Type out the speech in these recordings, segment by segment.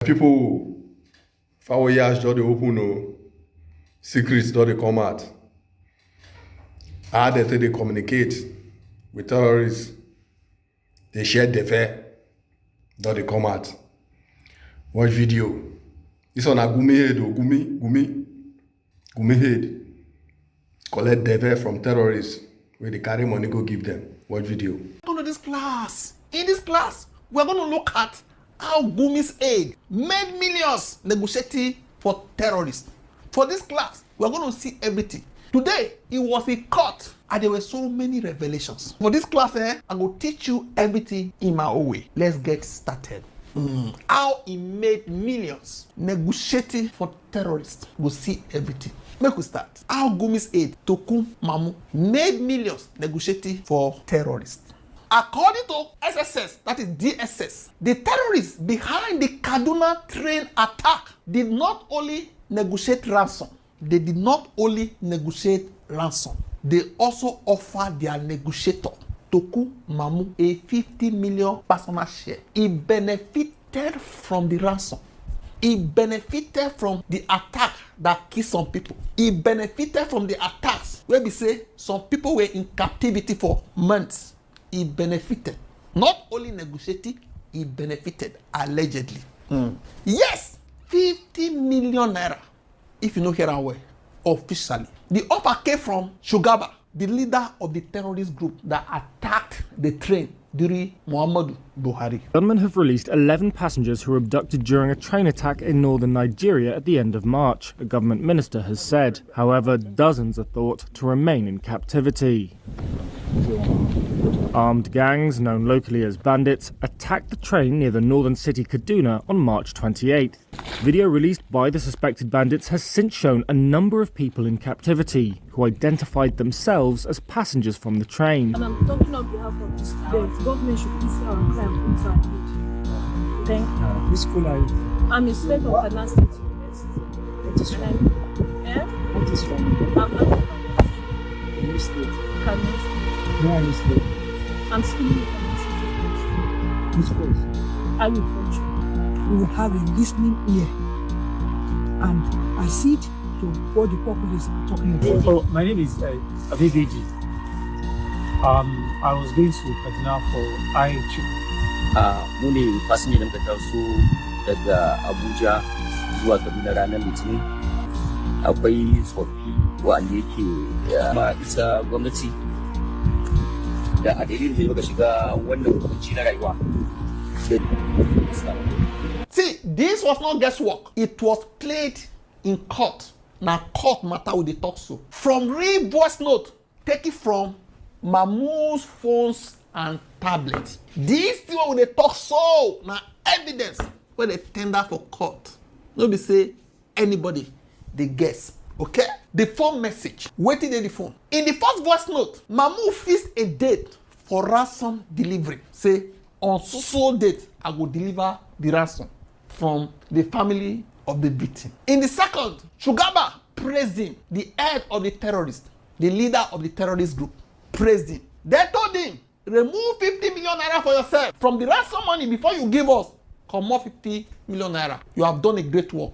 People for years just dey open secrets don't they come out. How they communicate with terrorists, they share the don't they come out. Watch video. This one a Gumi Aid Gumi Aid. Collect the from terrorists where they carry money go give them. Watch video. Go to this class. In this class, we're going to look at how Gumi's Aid made millions negotiating for terrorists. For this class, we're going to see everything. Today, it was a court and there were so many revelations. For this class, I'm going to teach you everything in my own way. Let's get started. How he made millions negotiating for terrorists. We'll see everything. Make we start. How Gumi's Aid, Toku Mamu, made millions negotiating for terrorists. According to SSS, that is DSS, the terrorists behind the Kaduna train attack did not only negotiate ransom, they also offered their negotiator, Toku Mamu, a 50 million personal share. He benefited from the ransom. He benefited from the attack that killed some people. He benefited from the attacks where we say some people were in captivity for months. He benefited. Not only negotiating, he benefited allegedly. Yes, 50 million naira. If you know here and where, officially. The offer came from Shugaba, the leader of the terrorist group that attacked the train during Muhammadu Buhari. Gunmen have released 11 passengers who were abducted during a train attack in northern Nigeria at the end of March, a government minister has said. However, dozens are thought to remain in captivity. Armed gangs, known locally as bandits, attacked the train near the northern city Kaduna on March 28th. Video released by the suspected bandits has since shown a number of people in captivity who identified themselves as passengers from the train. And I'm talking on behalf of the students. Government should ease our crime into our aid. Thank you. Which school are you? I'm a student of Kaduna State University. What is wrong? What is wrong? I'm not from In which state? Kaduna State. Where are you staying? I'm schooling in Kaduna State. Which place? Agriculture. We will have a listening ear and accede to what the populace are talking about. Oh, my name is Abibiji. I was going to Kaduna for IHU. Mu ne fasinja da muka taso daga Abuja zuwa Kaduna ranar Litinin. Akwai tsoffi wanda yake ma ita gwamnati da a dalilin da muka shiga wannan hukunci na rayuwa. See, this was not guesswork. It was played in court. Now court matter with the talk so. From real voice note, taken from Mamu's phones and tablets. This thing with the talk so now evidence where they tender for court. No be say anybody they guess. Okay? The phone message. Waiting in the phone. In the first voice note, Mamu fixed a date for ransom delivery. Say on so date I will deliver the ransom from the family of the victim. In the second, Shugaba praised him, the head of the terrorist, the leader of the terrorist group, praised him. They told him, remove 50 million naira for yourself from the ransom money before you give us. Come off 50 million naira. You have done a great work.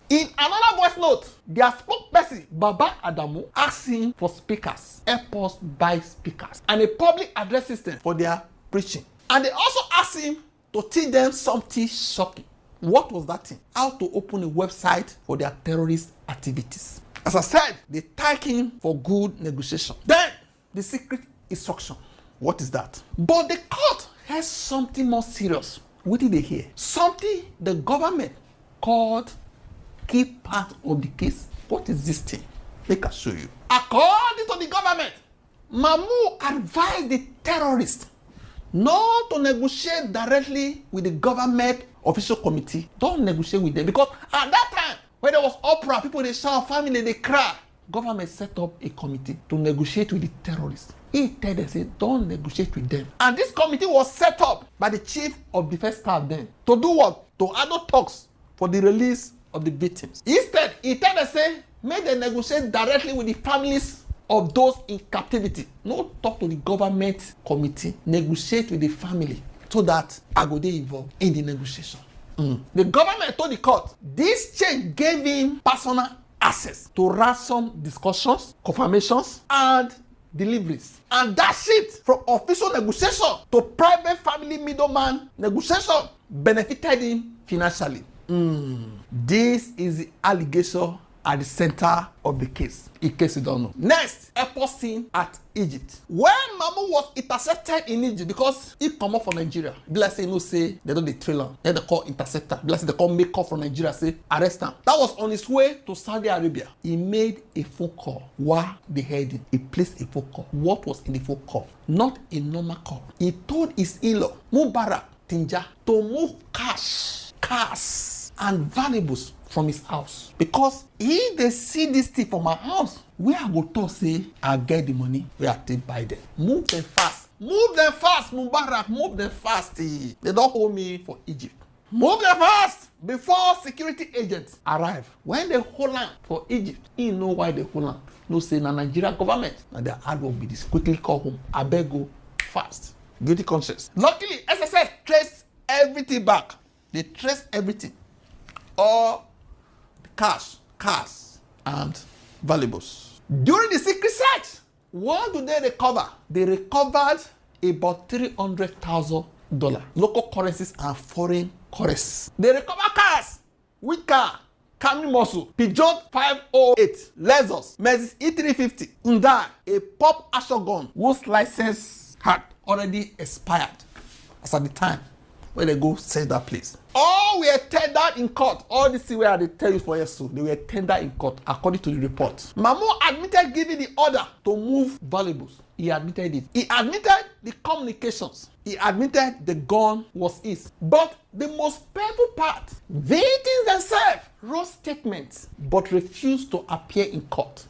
In another voice note, their spokesperson, Baba Adamu, asked him for speakers, help us buy speakers, and a public address system for their preaching. And they also asked him to teach them something shocking. What was that thing? How to open a website for their terrorist activities. As I said, they thank him for good negotiation. Then, the secret instruction. What is that? But the court has something more serious. What did they hear? Something the government called key part of the case. What is this thing? Make I show you. According to the government, Mamu advised the terrorists not to negotiate directly with the government official committee. Don't negotiate with them because at that time, when there was opera, people they shout, family they cry. Government set up a committee to negotiate with the terrorists. He told them, say, don't negotiate with them. And this committee was set up by the chief of defense staff then. To do what? To handle talks for the release of the victims. Instead, he told them, say, make them negotiate directly with the families of those in captivity. No talk to the government committee. Negotiate with the family so that I go dey involved in the negotiation. The government told the court this change gave him personal access to ransom discussions, confirmations, and deliveries. And that shit from official negotiation to private family middleman negotiation benefited him financially. This is the allegation at the center of the case, in case you don't know. Next, airport scene at Egypt. When Mamu was intercepted in Egypt because he come up from Nigeria, be like say, no say, they don't dey trail am. Then they call interceptor. Be like say, they call make call from Nigeria, say, arrest him. That was on his way to Saudi Arabia. He made a phone call while they heard him. He placed a phone call. What was in the phone call? Not a normal call. He told his in-law, Mubarak Tinja, to move cash, cars, and valuables from his house, because if they see this thing for my house, where I go talk say I get the money where I take buy them. Move them fast, Mubarak, move them fast. They don't hold me for Egypt. Move them fast before security agents arrive. When they hold am for Egypt, he know why they hold am. No say na Nigeria government, na their hard work be this. Quickly call home. Abeg go fast. Guilty conscience. Luckily, SSS traced everything back. They traced everything. All cash, cars, and valuables. During the secret search, what do they recover? They recovered about $300,000, local currencies and foreign currencies. They recover cars. Which car? Camry Muscle, Peugeot 508, Lexus, Mercedes E350, Hyundai, a pop action gun whose license had already expired as at the time when they go search that place. All were tendered in court. All this thing where they tell you for yesterday, they were tendered in court according to the report. Mamu admitted giving the order to move valuables. He admitted it. He admitted the communications. He admitted the gun was his. But the most painful part, victims themselves wrote statements but refused to appear in court.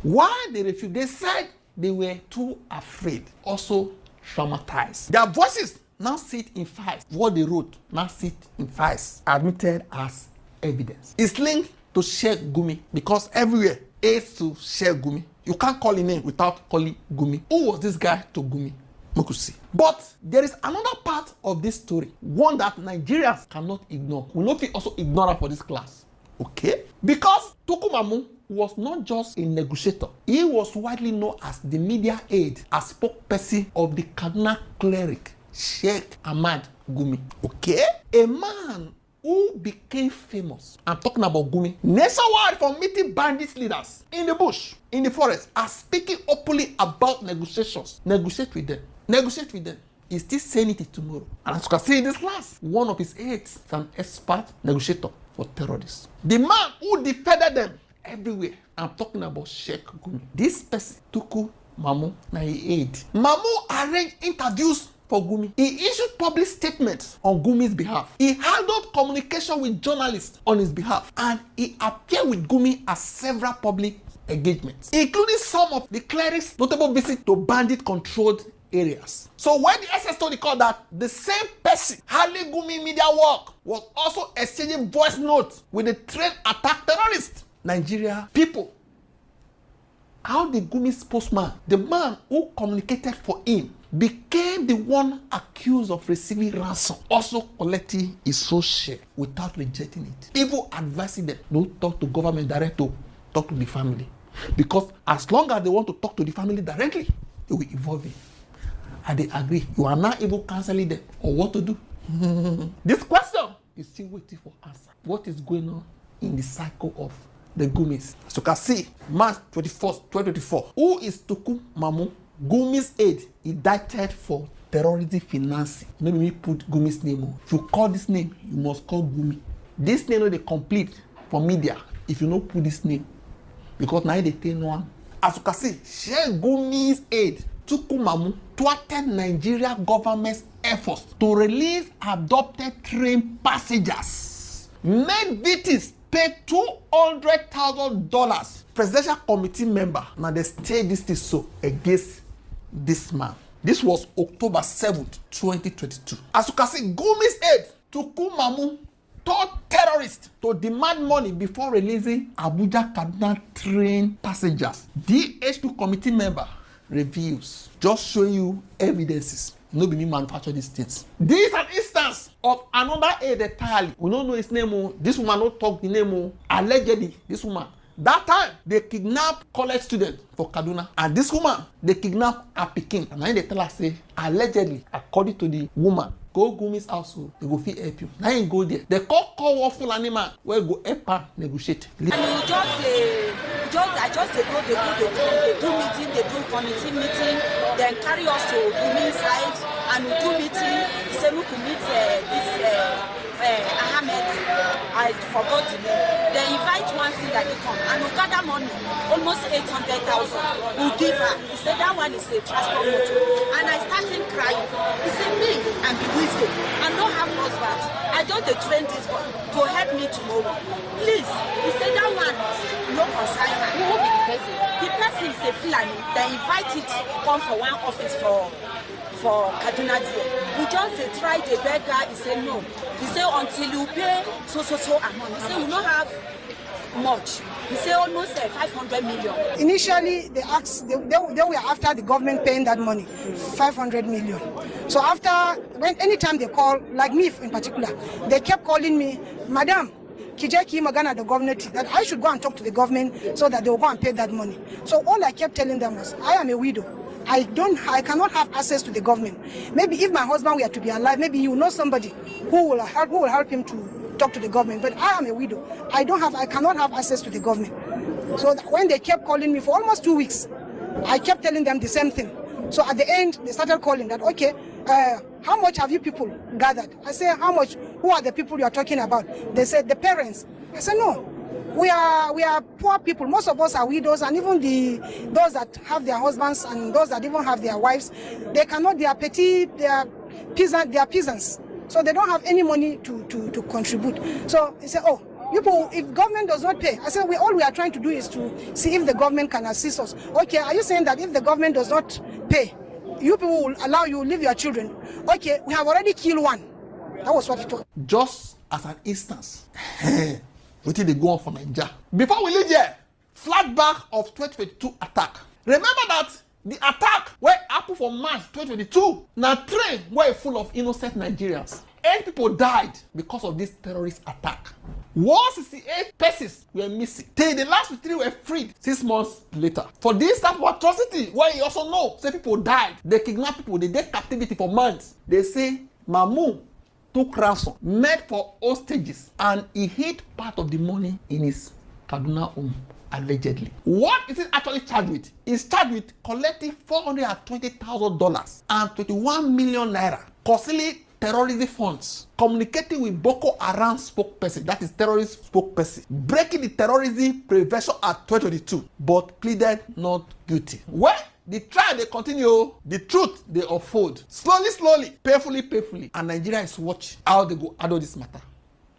Why they refused? They said they were too afraid, also traumatized. Their voices now sit in files. What they wrote now sit in files, admitted as evidence. It's linked to Sheikh Gumi because everywhere aids to Sheikh Gumi. You can't call him name without calling Gumi. Who was this guy to Gumi? Mokusi. But there is another part of this story, one that Nigerians cannot ignore. We not also ignore for this class. Okay? Because Tuku Mamu was not just a negotiator. He was widely known as the media aide, as spokesperson of the Kaduna cleric Sheikh Ahmad Gumi. Okay? A man who became famous, I'm talking about Gumi, nationwide for meeting bandit leaders in the bush, in the forest, are speaking openly about negotiations. Negotiate with them. Negotiate with them. He's still saying it tomorrow. And as you can see in this class, one of his aides is an expert negotiator for terrorists. The man who defended them everywhere, I'm talking about Sheikh Gumi. This person, Tuku Mamu, na he aide. Mamu arranged interviews for Gumi. He issued public statements on Gumi's behalf. He handled communication with journalists on his behalf. And he appeared with Gumi at several public engagements, including some of the cleric's notable visits to bandit-controlled areas. So when the SS told the court that the same person handling Gumi media work was also exchanging voice notes with the trained attack terrorists, Nigeria people, how did Gumi's spokesman, the man who communicated for him, became the one accused of receiving ransom, also collecting his own share without rejecting it, even advising them don't talk to government directly, talk to the family, because as long as they want to talk to the family directly, they will involve it. And they agree. You are not even canceling them or what to do. This question is still waiting for answer. What is going on in the cycle of the Gumis? As you can see, March 21st, 2024. Who is Tuku Mamu? Gumi's aide indicted for terrorism financing. Maybe me put Gumi's name. If you call this name, you must call Gumi. This name is complete for media if you don't put this name. Because now they tell no one. As you can see, Sheikh Gumi's aide, Tuku Mamu, thwarted Nigeria government's efforts to release adopted train passengers. Made victims pay $200,000. Presidential committee member, now they stayed this thing so against this man. This was October 7th, 2022. As you can see, Gumi's aide, Tuku Mamu, told terrorists to demand money before releasing Abuja Kaduna train passengers. DH2 committee member reviews, just showing you evidences No be me manufacture these things. This is an instance of another aide entirely. We don't know his name. Oh. This woman don't talk the name. Oh. Allegedly, this woman. That time, they kidnapped college students for Kaduna. And this woman, they kidnapped her pikin. And then they tell her, say, allegedly, according to the woman, go Gumi's house, so they go fit help you. Now you go there. They call one full animal where go help her negotiate. And you I just they do meeting, they do committee meeting, then carry us to Gumi's side and we do meeting. He said we could meet Ahmed. I forgot the name. They invite one thing that they come and we gather money, almost 800,000. We give her. He said that one is a transport motor. And I started crying. He said me and be wisdom and don't have husband. I just train this one to help me tomorrow. Please, he said that one no concern her. Who be the person? The person is a Fulani. They invite it come for one office for Kaduna there. We just tried the beggar. He said no. He said until you pay so amount. He said we don't have much. He said almost 500 million. Initially, they asked, they were after the government paying that money, 500 million. So anytime they call, like me in particular, they kept calling me, Madam, Kijeki Magana, the government, that I should go and talk to the government so that they will go and pay that money. So all I kept telling them was, I am a widow. I cannot have access to the government. Maybe if my husband were to be alive, maybe you know somebody who will help him to talk to the government. But I am a widow. I cannot have access to the government. So when they kept calling me for almost 2 weeks, I kept telling them the same thing. So at the end, they started calling that, okay, how much have you people gathered? I said, how much? Who are the people you are talking about? They said, the parents. I said, no. We are poor people. Most of us are widows, and even those that have their husbands and those that even have their wives, they cannot. They are petty. They are peasants. So they don't have any money to contribute. So he said, oh, people, if government does not pay, I said, all we are trying to do is to see if the government can assist us. Okay, are you saying that if the government does not pay, you people will allow you leave your children? Okay, we have already killed one. That was what he told. Just as an instance. What did they go on for Nigeria? Before we leave here, flashback of 2022 attack. Remember that the attack where happened for March 2022. Now train were full of innocent Nigerians. 8 people died because of this terrorist attack. 168 persons were missing. Till the last 3 were freed 6 months later. For this type of atrocity, where you also know, say people died. They kidnapped people, they did captivity for months. They say Mamu took ransom, made for hostages, and he hid part of the money in his Kaduna home, allegedly. What is it actually charged with? It's charged with collecting $420,000 and 21 million naira, concealing terrorism funds, communicating with Boko Haram spokesperson, that is terrorist spokesperson, breaking the Terrorism Prevention Act 2022, but pleaded not guilty. Well, the trial they continue, the truth they unfold slowly, painfully, and Nigeria is watching how they go handle this matter.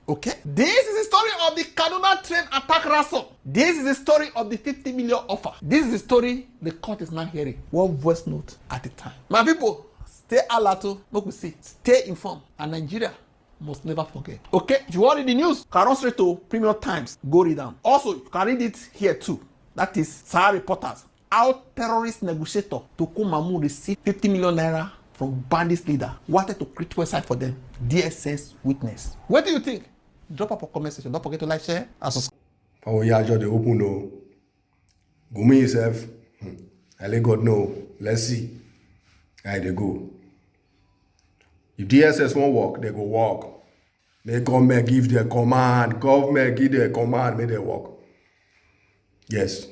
Okay, this is the story of the Kaduna train attack ransom. This is the story of the 50 million offer. This is the story the court is now hearing. One voice note at a time. My people, stay alert, make we see, stay informed, and Nigeria must never forget. Okay, if you want to read the news, can run straight to Premium Times. Go read them. Also, you can read it here too. That is Sahara Reporters. How terrorist negotiator Toku Mamu received 50 million naira from bandits leader wanted to create website for them. DSS witness. What do you think? Drop up a comment section. Don't forget to like, share, and subscribe. Oh yeah, just the open no. Gumi himself. I let God know. Let's see. How they go. If DSS won't work, they go work. May government give their command. Government give their command. May they work. Yes.